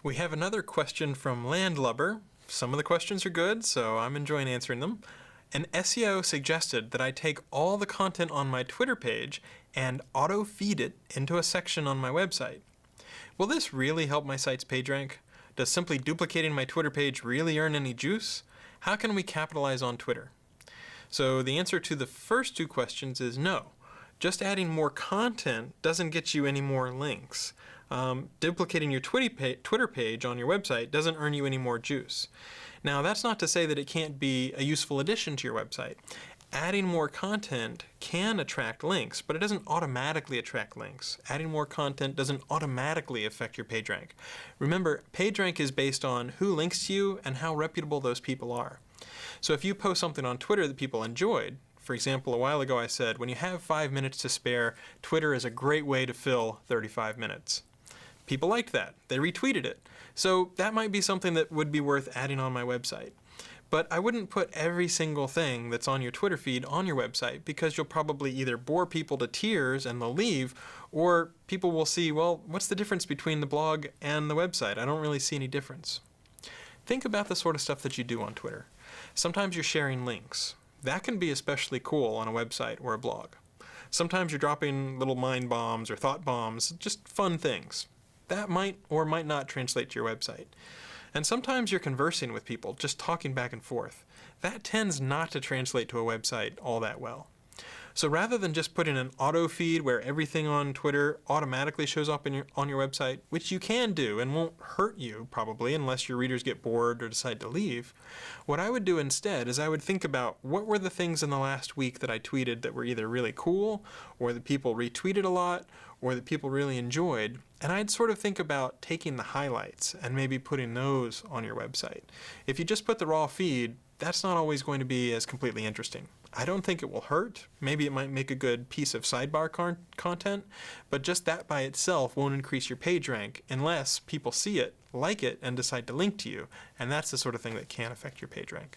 We have another question from Landlubber. Some of the questions are good, so I'm enjoying answering them. An SEO suggested that I take all the content on my Twitter page and auto-feed it into a section on my website. Will this really help my site's PageRank? Does simply duplicating my Twitter page really earn any juice? How can we capitalize on Twitter? So the answer to the first two questions is no. Just adding more content doesn't get you any more links. Duplicating your Twitter page on your website doesn't earn you any more juice. Now, that's not to say that it can't be a useful addition to your website. Adding more content can attract links, but it doesn't automatically attract links. Adding more content doesn't automatically affect your PageRank. Remember, PageRank is based on who links to you and how reputable those people are. So if you post something on Twitter that people enjoyed, for example, a while ago I said, when you have 5 minutes to spare, Twitter is a great way to fill 35 minutes. People liked that. They retweeted it. So that might be something that would be worth adding on my website. But I wouldn't put every single thing that's on your Twitter feed on your website, because you'll probably either bore people to tears and they'll leave, or people will see, well, what's the difference between the blog and the website? I don't really see any difference. Think about the sort of stuff that you do on Twitter. Sometimes you're sharing links. That can be especially cool on a website or a blog. Sometimes you're dropping little mind bombs or thought bombs, just fun things. That might or might not translate to your website. And sometimes you're conversing with people, just talking back and forth. That tends not to translate to a website all that well. So rather than just putting an auto feed where everything on Twitter automatically shows up on your website, which you can do and won't hurt you probably unless your readers get bored or decide to leave, what I would do instead is I would think about what were the things in the last week that I tweeted that were either really cool, or that people retweeted a lot, or that people really enjoyed, and I'd sort of think about taking the highlights and maybe putting those on your website. If you just put the raw feed, that's not always going to be as completely interesting. I don't think it will hurt. Maybe it might make a good piece of sidebar content, but just that by itself won't increase your PageRank unless people see it, like it, and decide to link to you, and that's the sort of thing that can affect your PageRank.